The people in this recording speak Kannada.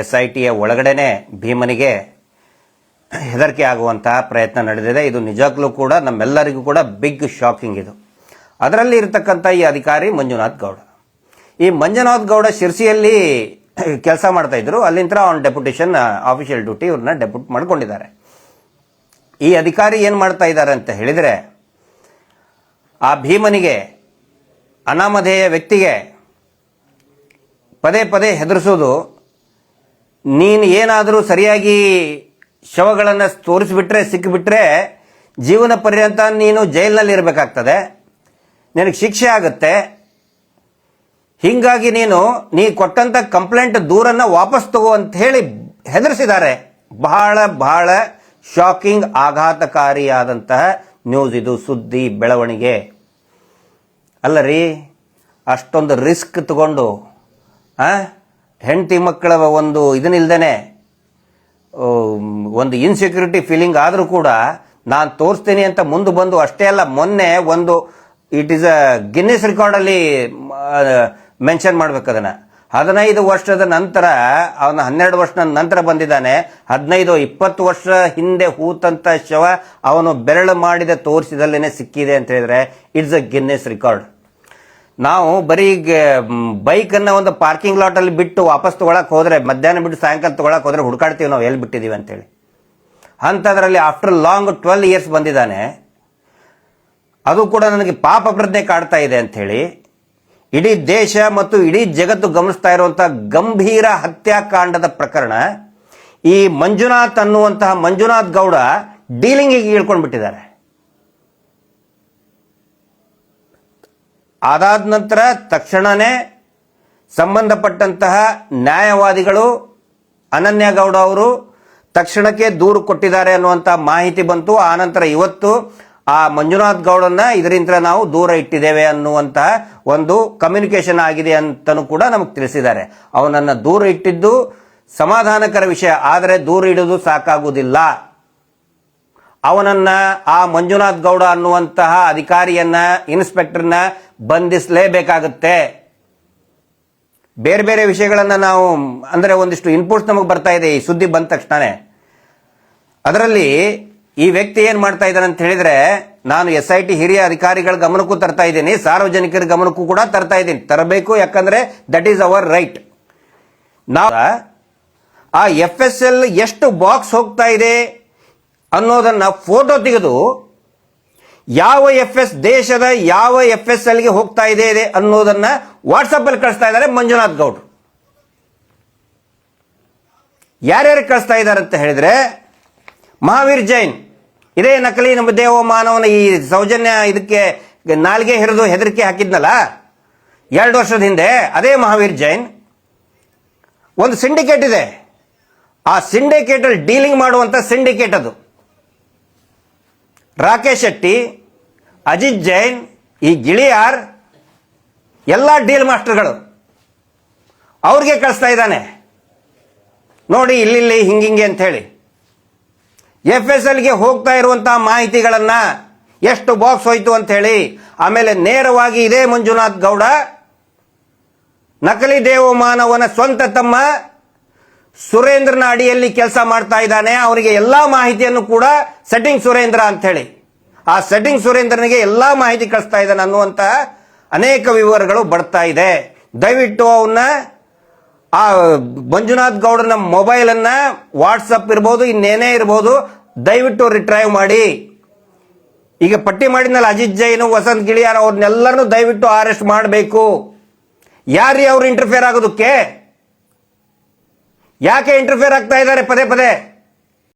SITಯ ಒಳಗಡೆನೆ ಭೀಮನಿಗೆ ಹೆದರಿಕೆ ಆಗುವಂತಹ ಪ್ರಯತ್ನ ನಡೆದಿದೆ. ಇದು ನಿಜಕ್ಕೂ ಕೂಡ ನಮ್ಮೆಲ್ಲರಿಗೂ ಕೂಡ ಬಿಗ್ ಶಾಕಿಂಗ್. ಇದು ಅದರಲ್ಲಿ ಇರತಕ್ಕಂಥ ಈ ಅಧಿಕಾರಿ ಮಂಜುನಾಥ್ ಗೌಡ. ಈ ಮಂಜುನಾಥ್ ಗೌಡ ಶಿರ್ಸಿಯಲ್ಲಿ ಕೆಲಸ ಮಾಡ್ತಾ ಇದ್ರು. ಅಲ್ಲಿಂದ ಆನ್ ಡೆಪ್ಯುಟೇಷನ್ ಆಫಿಷಿಯಲ್ ಡ್ಯೂಟಿ ಇವ್ರನ್ನ ಡೆಪ್ಯೂಟ್ ಮಾಡ್ಕೊಂಡಿದ್ದಾರೆ. ಈ ಅಧಿಕಾರಿ ಏನು ಮಾಡ್ತಾ ಇದ್ದಾರೆ ಅಂತ ಹೇಳಿದರೆ, ಆ ಭೀಮನಿಗೆ, ಅನಾಮಧೇಯ ವ್ಯಕ್ತಿಗೆ ಪದೇ ಪದೇ ಹೆದರಿಸೋದು. ನೀನು ಏನಾದರೂ ಸರಿಯಾಗಿ ಶವಗಳನ್ನು ತೋರಿಸಿಬಿಟ್ರೆ, ಸಿಕ್ಕಿಬಿಟ್ರೆ ಜೀವನ ಪರ್ಯಂತ ನೀನು ಜೈಲಿನಲ್ಲಿ ಇರಬೇಕಾಗ್ತದೆ, ನಿನಗೆ ಶಿಕ್ಷೆ ಆಗುತ್ತೆ, ಹೀಗಾಗಿ ನೀ ಕೊಟ್ಟಂತ ಕಂಪ್ಲೇಂಟ್ ದೂರನ್ನು ವಾಪಸ್ ತಗೋ ಅಂತ ಹೇಳಿ ಹೆದರಿಸಿದ್ದಾರೆ. ಬಹಳ ಬಹಳ ಶಾಕಿಂಗ್, ಆಘಾತಕಾರಿಯಾದಂತಹ ನ್ಯೂಸ್ ಇದು, ಸುದ್ದಿ ಬೆಳವಣಿಗೆ. ಅಲ್ಲರಿ, ಅಷ್ಟೊಂದು ರಿಸ್ಕ್ ತಗೊಂಡು ಹೆಂಡತಿ ಮಕ್ಕಳ ಒಂದು ಇದನ್ನಿಲ್ದೇನೆ, ಒಂದು ಇನ್ಸೆಕ್ಯೂರಿಟಿ ಫೀಲಿಂಗ್ ಆದರೂ ಕೂಡ ನಾನು ತೋರಿಸ್ತೀನಿ ಅಂತ ಮುಂದೆ ಬಂದು, ಅಷ್ಟೇ ಅಲ್ಲ, ಮೊನ್ನೆ ಒಂದು ಇಟ್ ಈಸ್ ಅ ಗಿನ್ನಿಸ್ ರೆಕಾರ್ಡಲ್ಲಿ ಮೆನ್ಷನ್ ಮಾಡ್ಬೇಕು ಅದನ್ನು. 15 ವರ್ಷದ ನಂತರ, ಅವನ 12 ವರ್ಷದ ನಂತರ ಬಂದಿದ್ದಾನೆ. 15-20 ವರ್ಷ ಹಿಂದೆ ಹೂತಂತ ಶವ ಅವನು ಬೆರಳು ಮಾಡಿದ ತೋರಿಸಿದಲ್ಲೇನೆ ಸಿಕ್ಕಿದೆ ಅಂತ ಹೇಳಿದ್ರೆ ಇಟ್ಸ್ ಅ ಗಿನ್ನಿಸ್ ರೆಕಾರ್ಡ್. ನಾವು ಬರೀ ಬೈಕನ್ನು ಒಂದು ಪಾರ್ಕಿಂಗ್ ಲಾಟಲ್ಲಿ ಬಿಟ್ಟು ವಾಪಸ್ ತಗೊಳಕ್ ಹೋದ್ರೆ, ಮಧ್ಯಾಹ್ನ ಬಿಟ್ಟು ಸಾಯಂಕಾಲ ತಗೊಳಕ್ ಹೋದ್ರೆ ಹುಡುಕಾಡ್ತೀವಿ ನಾವು ಎಲ್ಲಿ ಬಿಟ್ಟಿದ್ದೀವಿ ಅಂತೇಳಿ. ಅಂಥದ್ರಲ್ಲಿ ಆಫ್ಟರ್ ಲಾಂಗ್ 12 ಇಯರ್ಸ್ ಬಂದಿದ್ದಾನೆ. ಅದು ಕೂಡ ನನಗೆ ಪಾಪ ಪ್ರಜ್ಞೆ ಕಾಡ್ತಾ ಇದೆ ಅಂಥೇಳಿ ಇಡೀ ದೇಶ ಮತ್ತು ಇಡೀ ಜಗತ್ತು ಗಮನಿಸ್ತಾ ಇರುವಂತಹ ಗಂಭೀರ ಹತ್ಯಾಕಾಂಡದ ಪ್ರಕರಣ. ಈ ಮಂಜುನಾಥ್ ಅನ್ನುವಂತಹ ಮಂಜುನಾಥ್ ಗೌಡ ಡೀಲಿಂಗಿಗೆ ಇಳ್ಕೊಂಡು ಬಿಟ್ಟಿದ್ದಾರೆ. ಅದಾದ ನಂತರ ತಕ್ಷಣನೇ ಸಂಬಂಧಪಟ್ಟಂತಹ ನ್ಯಾಯವಾದಿಗಳು ಅನನ್ಯ ಗೌಡ ಅವರು ತಕ್ಷಣಕ್ಕೆ ದೂರು ಕೊಟ್ಟಿದ್ದಾರೆ ಅನ್ನುವಂಥ ಮಾಹಿತಿ ಬಂತು. ಆನಂತರ ಇವತ್ತು ಆ ಮಂಜುನಾಥ್ ಗೌಡನ್ನ ಇದರಿಂದ ನಾವು ದೂರ ಇಟ್ಟಿದ್ದೇವೆ ಅನ್ನುವಂತಹ ಒಂದು ಕಮ್ಯುನಿಕೇಶನ್ ಆಗಿದೆ ಅಂತಲೂ ಕೂಡ ನಮಗೆ ತಿಳಿಸಿದ್ದಾರೆ. ಅವನನ್ನು ದೂರ ಇಟ್ಟಿದ್ದು ಸಮಾಧಾನಕರ ವಿಷಯ, ಆದರೆ ದೂರ ಇಡುವುದು ಸಾಕಾಗುವುದಿಲ್ಲ. ಅವನನ್ನ, ಆ ಮಂಜುನಾಥ್ ಗೌಡ ಅನ್ನುವಂತಹ ಅಧಿಕಾರಿಯನ್ನ, ಇನ್ಸ್ಪೆಕ್ಟರ್ನ ಬಂಧಿಸಲೇಬೇಕಾಗುತ್ತೆ. ಬೇರೆ ಬೇರೆ ವಿಷಯಗಳನ್ನ ನಾವು, ಅಂದ್ರೆ ಒಂದಿಷ್ಟು ಇನ್ಪುಟ್ಸ್ ನಮಗೆ ಬರ್ತಾ ಇದೆ ಈ ಸುದ್ದಿ ಬಂದ ತಕ್ಷಣನೇ. ಅದರಲ್ಲಿ ಈ ವ್ಯಕ್ತಿ ಏನ್ ಮಾಡ್ತಾ ಇದ್ದಾನೆ ಅಂತ ಹೇಳಿದ್ರೆ, ನಾನು SIT ಹಿರಿಯ ಅಧಿಕಾರಿಗಳ ಗಮನಕ್ಕೂ ತರ್ತಾ ಇದ್ದೀನಿ, ಸಾರ್ವಜನಿಕರ ಗಮನಕ್ಕೂ ಕೂಡ ತರ್ತಾ ಇದ್ದೀನಿ, ತರಬೇಕು, ಯಾಕಂದ್ರೆ ದಟ್ ಈಸ್ ಅವರ್ ರೈಟ್. ನಾವು ಆ FSL ಎಷ್ಟು ಬಾಕ್ಸ್ ಹೋಗ್ತಾ ಇದೆ ಅನ್ನೋದನ್ನ ಫೋಟೋ ತೆಗೆದು ಯಾವ ದೇಶದ ಯಾವ FSLಗೆ ಹೋಗ್ತಾ ಇದೆ ಅನ್ನೋದನ್ನ ವಾಟ್ಸಪ್ ಅಲ್ಲಿ ಕಳಿಸ್ತಾ ಇದ್ದಾರೆ ಮಂಜುನಾಥ್ ಗೌಡ್ರು. ಯಾರ್ಯಾರು ಕಳಿಸ್ತಾ ಇದ್ದಾರೆ ಅಂತ ಹೇಳಿದ್ರೆ, ಮಹಾವೀರ್ ಜೈನ್, ಇದೇ ನಕಲಿ ನಮ್ಮ ದೇವಮಾನವನ ಈ ಸೌಜನ್ಯ ಇದಕ್ಕೆ ನಾಲ್ಗೆ ಹಿಡಿದು ಹೆದರಿಕೆ ಹಾಕಿದ್ನಲ್ಲ 2 ವರ್ಷದ ಹಿಂದೆ, ಅದೇ ಮಹಾವೀರ್ ಜೈನ್. ಒಂದು ಸಿಂಡಿಕೇಟ್ ಇದೆ, ಆ ಸಿಂಡಿಕೇಟ್ ಅಲ್ಲಿ ಡೀಲಿಂಗ್ ಮಾಡುವಂತ ಸಿಂಡಿಕೇಟ್ ಅದು. ರಾಕೇಶ್ ಶೆಟ್ಟಿ, ಅಜಿತ್ ಜೈನ್, ಈ ಗಿಳಿಯಾರ್ ಎಲ್ಲ ಡೀಲ್ ಮಾಸ್ಟರ್ಗಳು. ಅವ್ರಿಗೆ ಕಳಿಸ್ತಾ ಇದ್ದಾನೆ, ನೋಡಿ ಇಲ್ಲಿ ಹಿಂಗಿಂಗೆ ಅಂತ ಹೇಳಿ. FSLಗೆ ಹೋಗ್ತಾ ಇರುವಂತಹ ಮಾಹಿತಿಗಳನ್ನ, ಎಷ್ಟು ಬಾಕ್ಸ್ ಹೋಯ್ತು ಅಂತ ಹೇಳಿ. ಆಮೇಲೆ ನೇರವಾಗಿ ಇದೇ ಮಂಜುನಾಥ್ ಗೌಡ ನಕಲಿ ದೇವಮಾನವನ ಸ್ವಂತ ತಮ್ಮ ಸುರೇಂದ್ರನ ಅಡಿಯಲ್ಲಿ ಕೆಲಸ ಮಾಡ್ತಾ ಇದ್ದಾನೆ. ಅವನಿಗೆ ಎಲ್ಲಾ ಮಾಹಿತಿಯನ್ನು ಕೂಡ ಸೆಟ್ಟಿಂಗ್ ಸುರೇಂದ್ರ ಅಂತ ಹೇಳಿ, ಆ ಸೆಟ್ಟಿಂಗ್ ಸುರೇಂದ್ರನಿಗೆ ಎಲ್ಲಾ ಮಾಹಿತಿ ಕಳಿಸ್ತಾ ಇದ್ದಾನೆ ಅನ್ನುವಂತ ಅನೇಕ ವಿವರಗಳು ಬರ್ತಾ ಇದೆ. ದಯವಿಟ್ಟು ಅವನ್ನ, ಆ ಮಂಜುನಾಥ್ ಗೌಡನ ಮೊಬೈಲ್ ಅನ್ನ, ವಾಟ್ಸಪ್ ಇರ್ಬೋದು, ಇನ್ನೇನೇ ಇರ್ಬೋದು, ದಯವಿಟ್ಟು ರಿಟ್ರೈವ್ ಮಾಡಿ. ಈಗ ಪಟ್ಟಿ ಮಾಡಿದ್ನಲ್ಲ ಅಜಿತ್ ಜೈನ್, ವಸಂತ್ ಗಿಳಿಯಾರ್, ಅವ್ರನ್ನೆಲ್ಲರನ್ನು ದಯವಿಟ್ಟು ಅರೆಸ್ಟ್ ಮಾಡಬೇಕು. ಯಾರೇ ಅವ್ರು ಇಂಟರ್ಫಿಯರ್ ಆಗೋದಕ್ಕೆ? ಯಾಕೆ ಇಂಟರ್ಫಿಯರ್ ಆಗ್ತಾ ಇದ್ದಾರೆ ಪದೇ ಪದೇ?